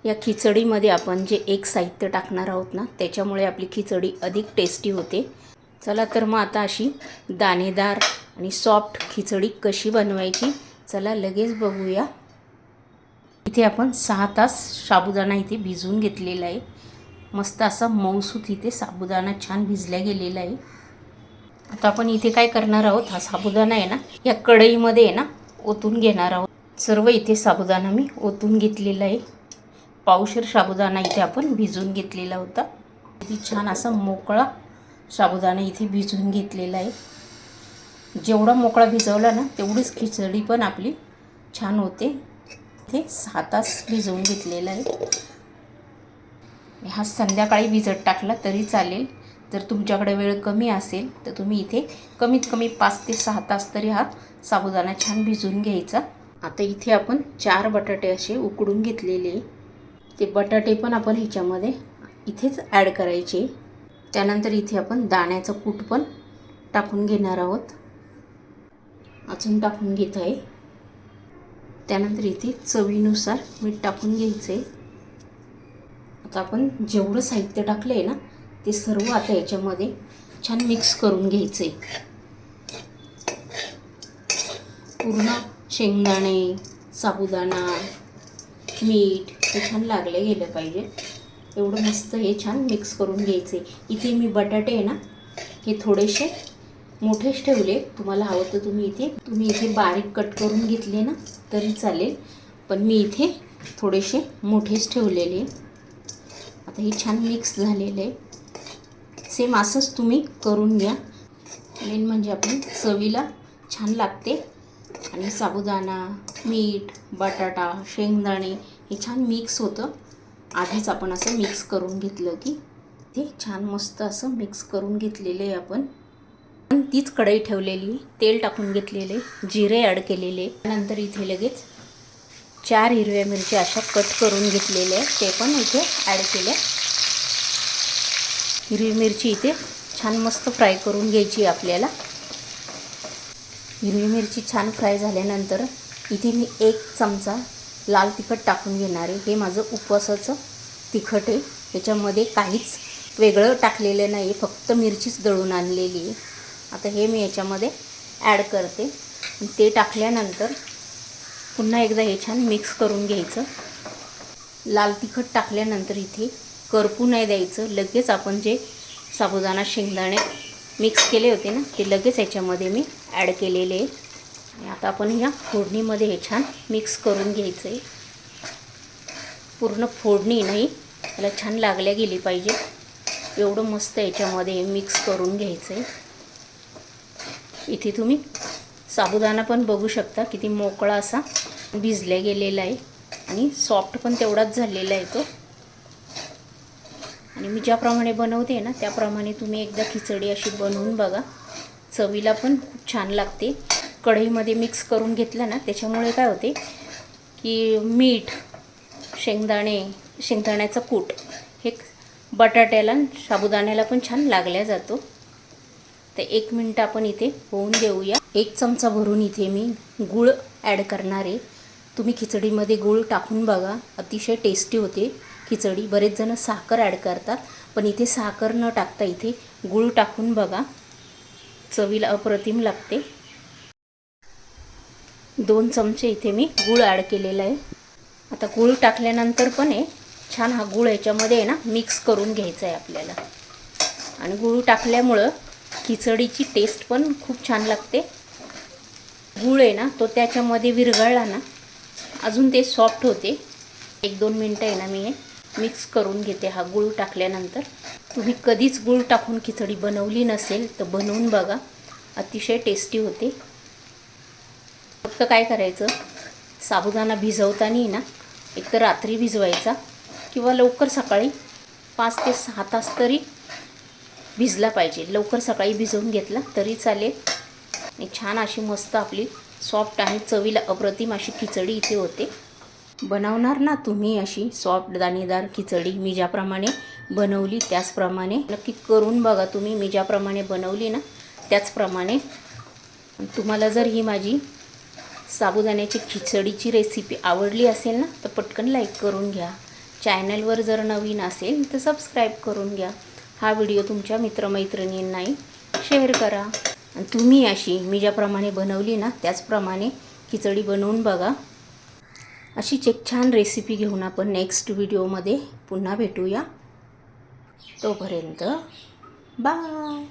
या खिचडीमध्ये आपण जे एक साहित्य टाकणार आहोत ना, त्याच्यामुळे आपली खिचडी अधिक टेस्टी होते. चला तर मग आता अशी दाणेदार आणि सॉफ्ट खिचडी कशी बनवायची, चला लगेच बघूया. इथे आपण 6 तास साबुदाणा इथे भिजवून घेतलेला आहे. मस्त असा मऊसूत इथे साबुदाणा छान भिजला गेलेला आहे. आता आपण इथे काय करणार आहोत, हा साबुदाणा आहे ना या कढईमध्ये आहे ना ओतून घेणार आहोत. सर्व इथे साबुदाणा मी ओतून घेतलेला आहे. पावशेर साबुदाणा इथे आपण भिजवून घेतलेला होता. किती छान असा मोकळा साबुदाणा इथे भिजवून घेतलेला आहे. जेवढा मोकळा भिजवला ना तेवढीच खिचडी पण आपली छान होते. इथे 6 तास भिजवून घेतलेला आहे. हा संध्याकाळी भिजत टाकला तरी चालेल. जर तुमच्याकडे वेळ कमी असेल तर तुम्ही इथे कमीत कमी 5 ते 6 तास तरी हा साबुदाणा छान भिजवून घ्यायचा. आता इथे आपण 4 बटाटे असे उकडून घेतलेले. ते बटाटे पण आपण ह्याच्यामध्ये इथेच ॲड करायचे. त्यानंतर इथे आपण दाण्याचं कूट पण टाकून घेणार आहोत. अजून टाकून घेत आहे. त्यानंतर इथे चवीनुसार मीठ टाकून घ्यायचं आहे. आता आपण जेवढं साहित्य टाकलं आहे ना ते सर्व आता याच्यामध्ये छान मिक्स करून घ्यायचं आहे. पूर्ण शेंगदाणे, साबुदाणा, मीठ हे छान लागले गेलं पाहिजे. एवढं मस्त हे छान मिक्स करून घ्यायचे. इथे मी बटाटे आहे ना हे थोडेसे मोठेच ठेवले. तुम्हाला हवं तर तुम्ही इथे बारीक कट करून घेतले ना तरी चालेल, पण मी इथे थोडेसे मोठेच ठेवलेले. आता हे छान मिक्स झालेले आहे. सेम असंच तुम्ही करून घ्या. मेन म्हणजे आपण चवीला छान लागते. आणि साबुदाणा, मीठ, बटाटा, शेंगदाणे हे छान मिक्स होतं. आधीच आपण असं मिक्स करून घेतलं की ते छान मस्त असं मिक्स करून घेतलेलं आहे. आपण तीच कढई ठेवलेली, तेल टाकून घेतलेले, जिरे ॲड केलेले. नंतर इथे लगेच 4 हिरव्या मिरच्या अशा कट करून घेतलेल्या ते पण इथे ॲड केल्या. हिरवी मिरची इथे छान मस्त फ्राय करून घ्यायची आपल्याला. हिरवी मिरची छान फ्राय झाल्यानंतर इथे मी 1 चमचा लाल तिखट टाकून घेणार आहे. हे माझं उपवासाचं तिखट आहे. ह्याच्यामध्ये काहीच वेगळं टाकलेलं नाही, फक्त मिरचीच दळून आणलेली आहे. आता हे मी याच्यामध्ये ॲड करते. ते टाकल्यानंतर पुन्हा एकदा हे छान मिक्स करून घ्यायचं. लाल तिखट टाकल्यानंतर इथे करपू नाही द्यायचं. लगेच आपण जे साबुदाणा शेंगदाणे मिक्स केले होते ना ते लगेच याच्यामध्ये मी ॲड केलेले आहे. आता आपण या फोडणीमध्ये हे छान मिक्स करून घ्यायचं आहे. पूर्ण फोडणी नाही त्याला छान लागल्या गेली पाहिजे एवढं मस्त याच्यामध्ये मिक्स करून घ्यायचं आहे. इथे तुम्ही साबुदाणा पण बघू शकता किती मोकळा असा भिजल्या गेलेला आहे आणि सॉफ्ट पण तेवढाच झालेला आहे तो. आणि मी ज्याप्रमाणे बनवते ना त्याप्रमाणे तुम्ही एकदा खिचडी अशी बनवून बघा. चवीला पण खूप छान लागते. कढईमध्ये मिक्स करून घेतलं ना त्याच्यामुळे काय होते की मीठ, शेंगदाण्याचं कूट हे बटाट्याला साबुदाण्याला पण छान लागल्या जातो. तर 1 मिनिट आपण इथे होऊन देऊया. 1 चमचा भरून इथे मी गूळ ॲड करणार आहे. तुम्ही खिचडीमध्ये गूळ टाकून बघा, अतिशय टेस्टी होते खिचडी. बरेच जण साखर ॲड करतात, पण इथे साखर न टाकता इथे गूळ टाकून बघा, चवीला अप्रतिम लागते. 2 चमचे इथे मी गूळ ॲड केलेला आहे. आता गूळ टाकल्यानंतर पण छान हा गूळ याच्यामध्ये ना मिक्स करून घ्यायचा आहे आपल्याला. आणि गूळ टाकल्यामुळं खिचडीची टेस्ट पण खूप छान लागते. गूळ ना तो त्याच्यामध्ये विरघळला ना अजून ते सॉफ्ट होते. 1-2 मिनटं ना मी हे मिक्स करून घेते हा गूळ टाकल्यानंतर. तुम्ही कधीच गूळ टाकून खिचडी बनवली नसेल तर बनवून बघा, अतिशय टेस्टी होते. फक्त काय करायचं, साबुदाणा भिजवताना ना एक तर रात्री भिजवायचा किंवा लवकर सकाळी 5 ते 6 तास तरी भिजला पाहिजे. लवकर सकाळी भिजवून घेतला तरी चालेल. आणि छान अशी मस्त आपली सॉफ्ट आणि चवीला अप्रतिम अशी खिचडी इथे होते. बनवणार ना तुम्ही अशी सॉफ्ट दाणेदार खिचडी मी ज्याप्रमाणे बनवली त्याचप्रमाणे नक्की करून बघा. तुम्ही मी ज्याप्रमाणे बनवली ना त्याचप्रमाणे. तुम्हाला जर ही माझी साबुदाण्याची खिचडीची रेसिपी आवडली असेल ना तर पटकन लाईक करून घ्या. चॅनलवर जर नवीन असेल तर सबस्क्राईब करून घ्या. हा व्हिडिओ तुमच्या मित्रमैत्रिणींनाही शेअर करा. आणि तुम्ही अशी मी ज्याप्रमाणे बनवली ना त्याचप्रमाणे खिचडी बनवून बघा. अशीच एक छान रेसिपी घेऊन आपण नेक्स्ट व्हिडिओमध्ये पुन्हा भेटूया. तोपर्यंत बाय.